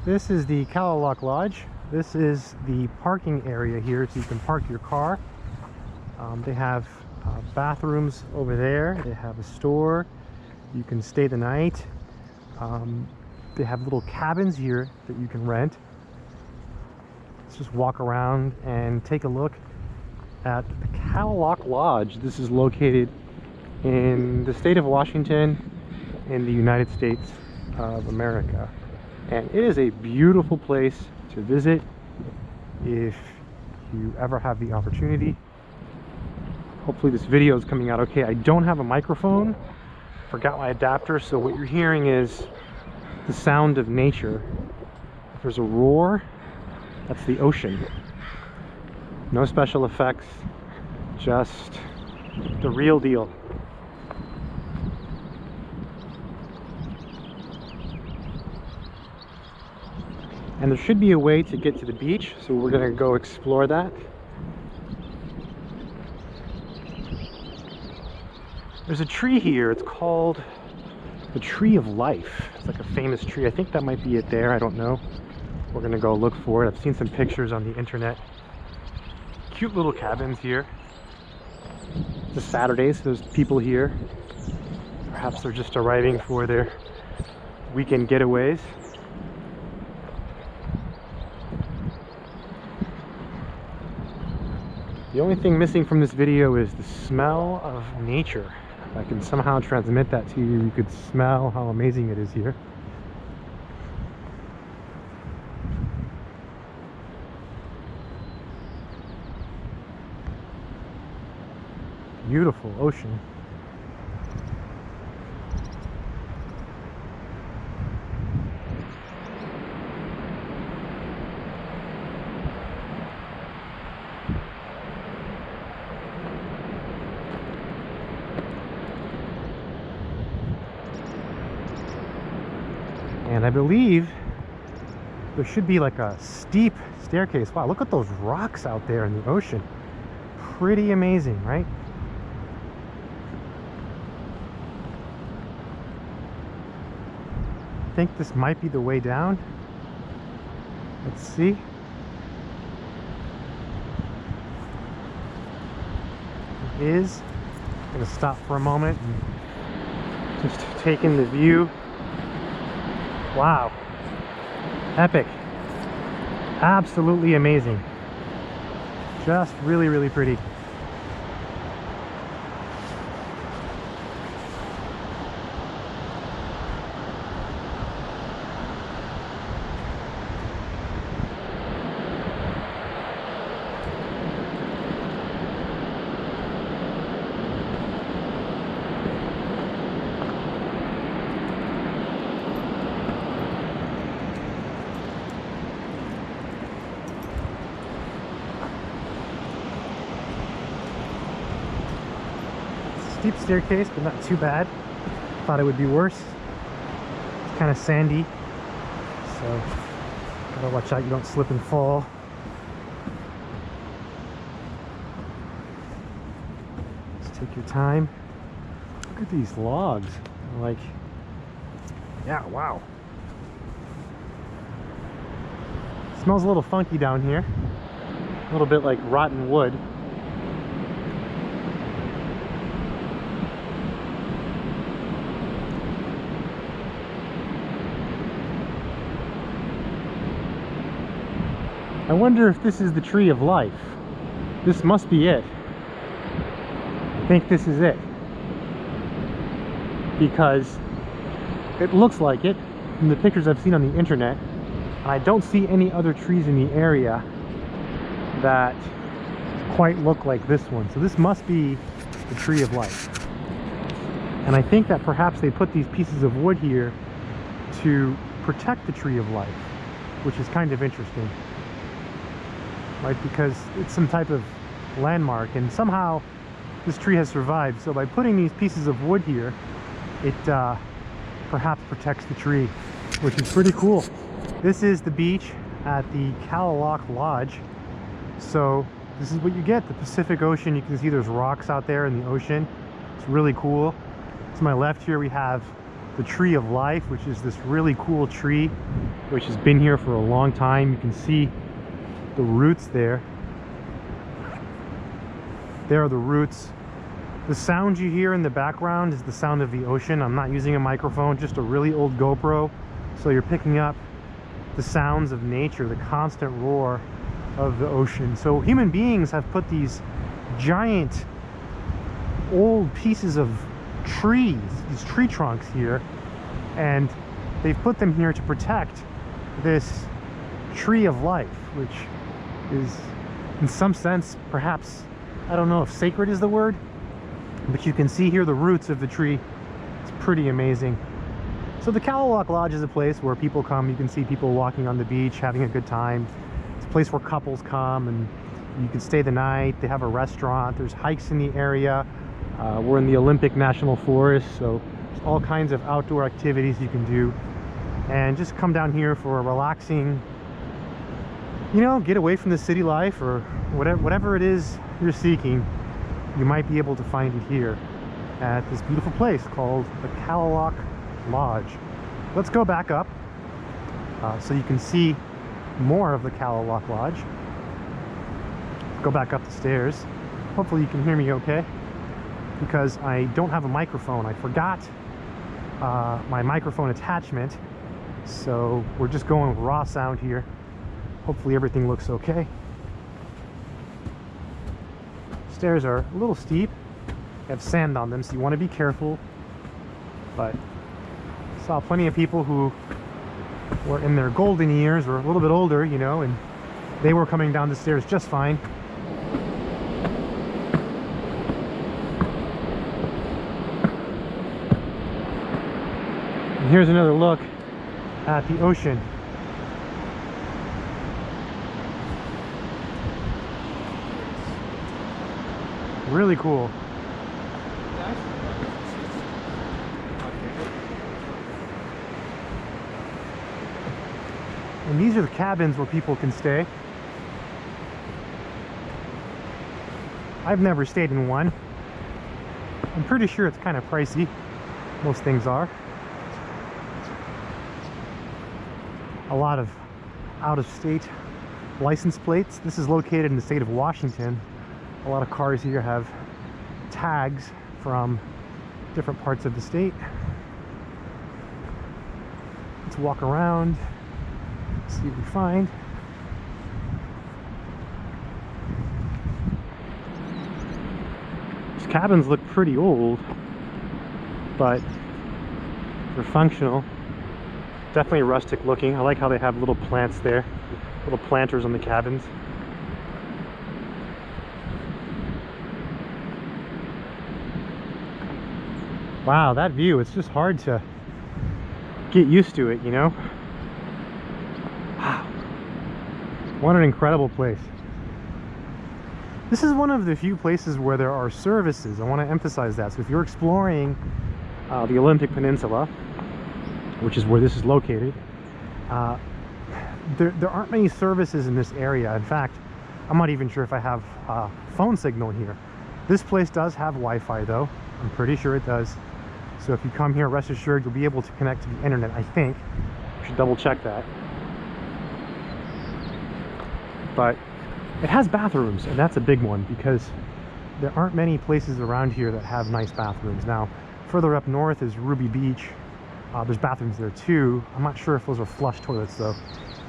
This is the Kalaloch Lodge. This is the parking area here, so you can park your car. They have bathrooms over there. They have a store. You can stay the night. They have little cabins here that you can rent. Let's just walk around and take a look at the Kalaloch Lodge. This is located in the state of Washington in the United States of America. And it is a beautiful place to visit if you ever have the opportunity. Hopefully this video is coming out okay. I don't have a microphone, forgot my adapter, so what you're hearing is the sound of nature. If there's a roar, that's the ocean. No special effects, just the real deal. And there should be a way to get to the beach, so we're gonna go explore that. There's a tree here, it's called the Tree of Life. It's like a famous tree. I think that might be it there, I don't know. We're gonna go look for it. I've seen some pictures on the internet. Cute little cabins here. It's a Saturday, so there's people here. Perhaps they're just arriving for their weekend getaways. The only thing missing from this video is the smell of nature. If I can somehow transmit that to you, you could smell how amazing it is here. Beautiful ocean. And I believe there should be like a steep staircase. Wow, look at those rocks out there in the ocean. Pretty amazing, right? I think this might be the way down. Let's see. It is. I'm gonna stop for a moment and just take in the view. Wow, epic, absolutely amazing, just really, really pretty. Steep staircase, but not too bad. Thought it would be worse. It's kind of sandy, so gotta watch out you don't slip and fall. Just take your time. Look at these logs. Like, yeah, wow. Smells a little funky down here. A little bit like rotten wood. I wonder if this is the Tree of Life. This must be it. I think this is it. Because it looks like it from the pictures I've seen on the internet. And I don't see any other trees in the area that quite look like this one. So this must be the Tree of Life. And I think that perhaps they put these pieces of wood here to protect the Tree of Life, which is kind of interesting. Right, because it's some type of landmark, and somehow this tree has survived. So by putting these pieces of wood here, it perhaps protects the tree, which is pretty cool. This is the beach at the Kalaloch Lodge. So this is what you get, the Pacific Ocean. You can see there's rocks out there in the ocean. It's really cool. To my left here we have the Tree of Life, which is this really cool tree which has been here for a long time. You can see the roots there. There are the roots. The sound you hear in the background is the sound of the ocean. I'm not using a microphone, just a really old GoPro. So you're picking up the sounds of nature, the constant roar of the ocean. So human beings have put these giant old pieces of trees, these tree trunks here, and they've put them here to protect this tree of life, which is in some sense perhaps, I don't know if sacred is the word, but you can see here the roots of the tree. It's pretty amazing. So the Kalaloch Lodge is a place where people come. You can see people walking on the beach having a good time. It's a place where couples come and you can stay the night. They have a restaurant, there's hikes in the area. We're in the Olympic National Forest, so there's all kinds of outdoor activities you can do. And just come down here for a relaxing, you know, get away from the city life, or whatever it is you're seeking. You might be able to find it here at this beautiful place called the Kalaloch Lodge. Let's go back up so you can see more of the Kalaloch Lodge. Go back up the stairs. Hopefully you can hear me okay, because I don't have a microphone. I forgot my microphone attachment, so we're just going with raw sound here. Hopefully everything looks okay. Stairs are a little steep. They have sand on them, so you want to be careful. But I saw plenty of people who were in their golden years or a little bit older, you know, and they were coming down the stairs just fine. And here's another look at the ocean. Really cool. And these are the cabins where people can stay. I've never stayed in one. I'm pretty sure it's kind of pricey. Most things are. A lot of out-of-state license plates. This is located in the state of Washington. A lot of cars here have tags from different parts of the state. Let's walk around, see what we find. These cabins look pretty old, but they're functional. Definitely rustic looking. I like how they have little plants there, little planters on the cabins. Wow, that view, it's just hard to get used to it, you know? Wow. What an incredible place. This is one of the few places where there are services. I want to emphasize that. So if you're exploring the Olympic Peninsula, which is where this is located, there aren't many services in this area. In fact, I'm not even sure if I have phone signal here. This place does have Wi-Fi though. I'm pretty sure it does. So if you come here, rest assured you'll be able to connect to the internet, I think. I should double check that. But it has bathrooms, and that's a big one because there aren't many places around here that have nice bathrooms. Now, further up north is Ruby Beach. There's bathrooms there too. I'm not sure if those are flush toilets though.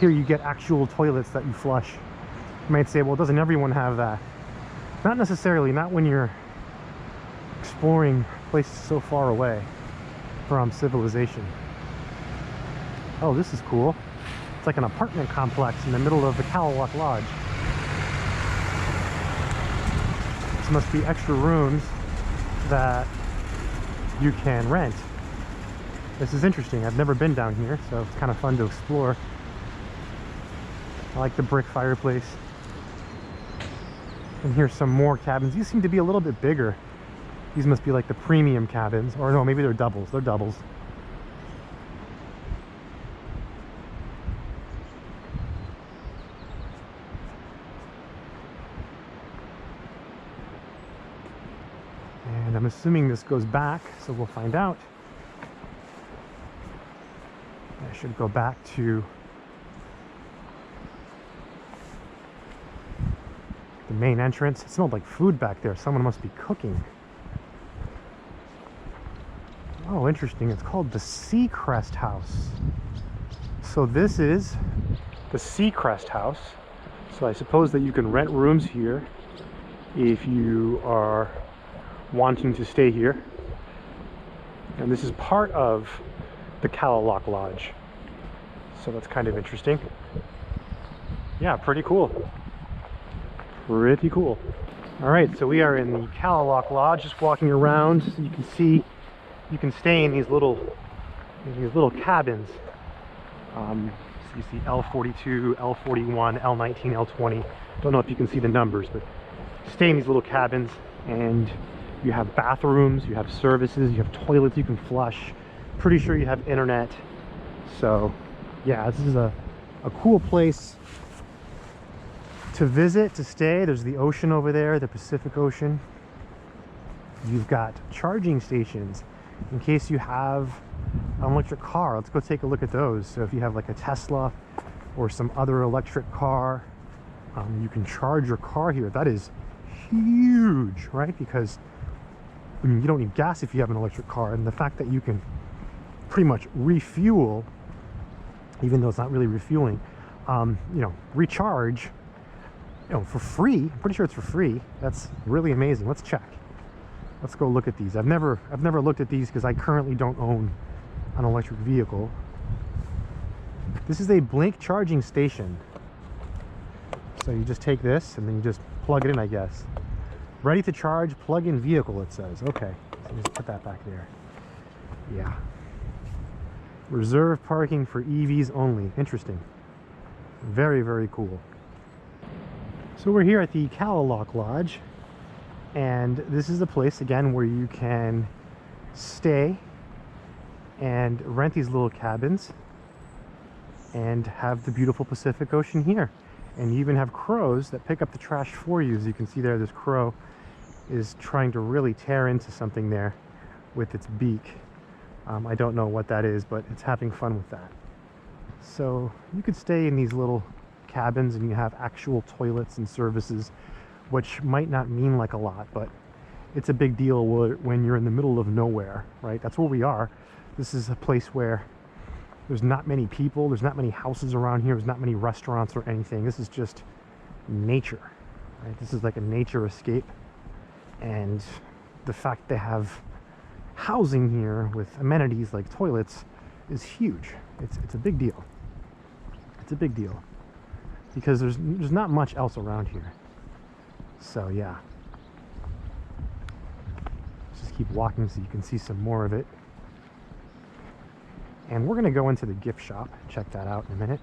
Here you get actual toilets that you flush. You might say, well, doesn't everyone have that? Not necessarily, not when you're exploring places so far away from civilization. Oh, this is cool. It's like an apartment complex in the middle of the Kalaloch Lodge. This must be extra rooms that you can rent. This is interesting. I've never been down here, so it's kind of fun to explore. I like the brick fireplace. And here's some more cabins. These seem to be a little bit bigger. These must be like the premium cabins. Or no, maybe they're doubles. They're doubles. And I'm assuming this goes back, so we'll find out. Should go back to the main entrance. It smelled like food back there. Someone must be cooking. Oh, interesting. It's called the Seacrest House. So this is the Seacrest House. So I suppose that you can rent rooms here if you are wanting to stay here. And this is part of the Kalaloch Lodge. So that's kind of interesting. Yeah, pretty cool. Pretty cool. All right, so we are in the Kalaloch Lodge, just walking around. So you can see, you can stay in these little cabins. So you see L42, L41, L19, L20. Don't know if you can see the numbers, but stay in these little cabins, and you have bathrooms, you have services, you have toilets you can flush. Pretty sure you have internet. So yeah, this is a cool place to visit, to stay. There's the ocean over there, the Pacific Ocean. You've got charging stations in case you have an electric car. Let's go take a look at those. So if you have like a Tesla or some other electric car, you can charge your car here. That is huge, right? Because I mean, you don't need gas if you have an electric car, and the fact that you can pretty much refuel, even though it's not really refueling, you know, recharge, you know, for free. I'm pretty sure it's for free. That's really amazing. Let's check. Let's go look at these. I've never looked at these because I currently don't own an electric vehicle. This is a Blink charging station. So you just take this and then you just plug it in, I guess. Ready to charge, plug-in vehicle, it says. Okay, so just put that back there. Yeah. Reserve parking for EVs only. Interesting. Very, very cool. So we're here at the Kalaloch Lodge, and this is the place, again, where you can stay and rent these little cabins and have the beautiful Pacific Ocean here. And you even have crows that pick up the trash for you. As you can see there, this crow is trying to really tear into something there with its beak. I don't know what that is, but it's having fun with that. So you could stay in these little cabins and you have actual toilets and services, which might not mean like a lot, but it's a big deal when you're in the middle of nowhere, right? That's where we are. This is a place where there's not many people, there's not many houses around here, there's not many restaurants or anything. This is just nature, right? This is like a nature escape. And the fact they have housing here with amenities like toilets is huge. It's a big deal. It's a big deal because there's not much else around here. So yeah, just keep walking so you can see some more of it. And we're gonna go into the gift shop, check that out in a minute.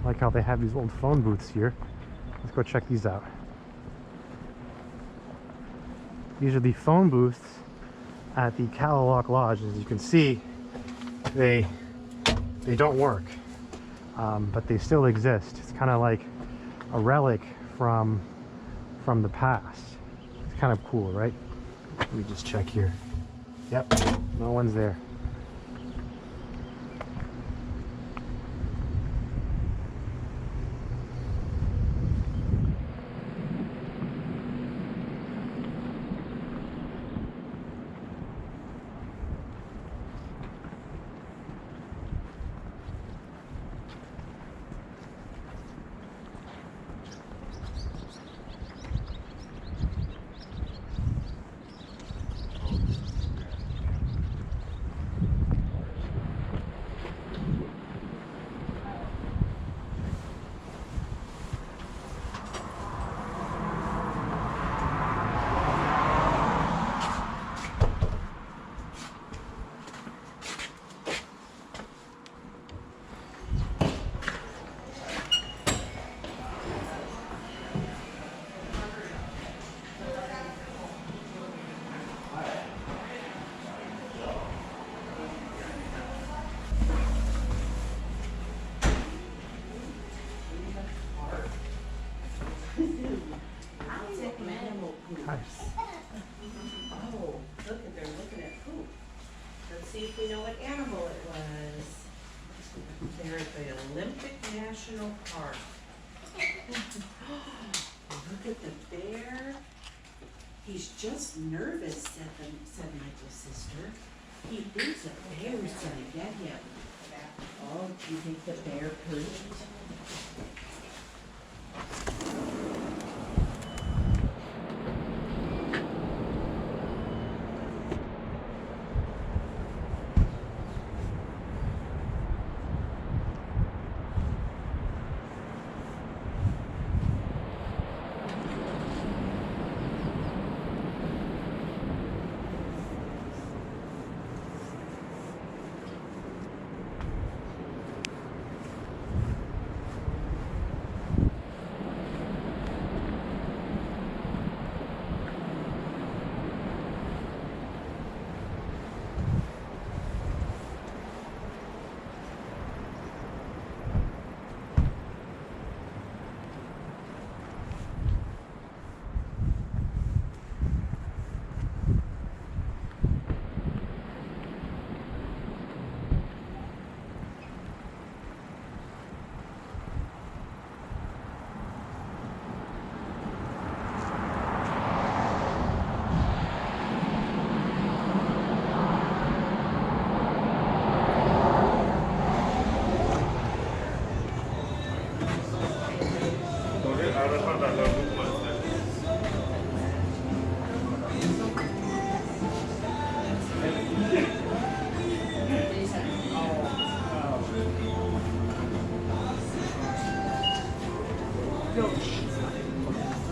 I like how they have these old phone booths here. Let's go check these out. These are the phone booths at the Kalaloch Lodge. As you can see, they don't work, but they still exist. It's kind of like a relic from the past. It's kind of cool, right? Let me just check here. Yep, no one's there. Hi. Oh, look at, they're looking at poop. Let's see if we know what animal it was. They're at the Olympic National Park. Look at the bear. He's just nervous, said Michael's sister. He thinks a bear's gonna get him. Oh, do you think the bear pooped?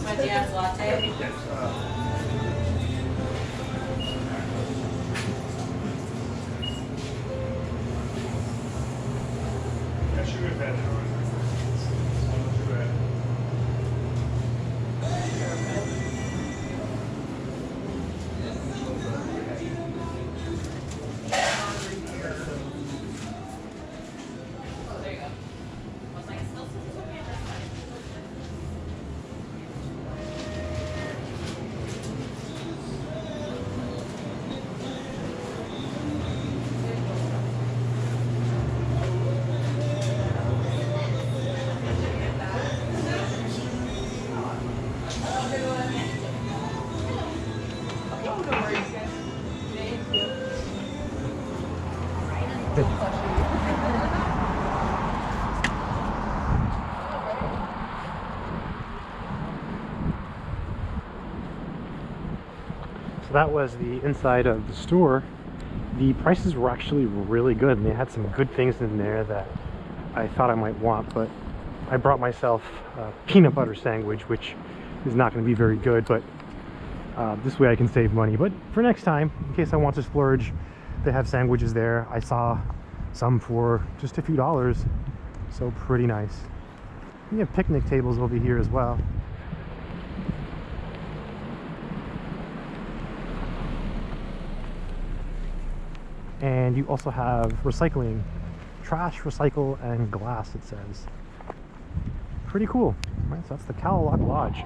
My dad's latte. So that was the inside of the store. The prices were actually really good, and they had some good things in there that I thought I might want, but I brought myself a peanut butter sandwich, which is not going to be very good, but this way I can save money. But for next time, in case I want to splurge, they have sandwiches there. I saw some for just a few dollars, so pretty nice. You have picnic tables over here as well. And you also have recycling, trash, recycle, and glass, it says. Pretty cool. Right, so that's the Kalaloch Lodge.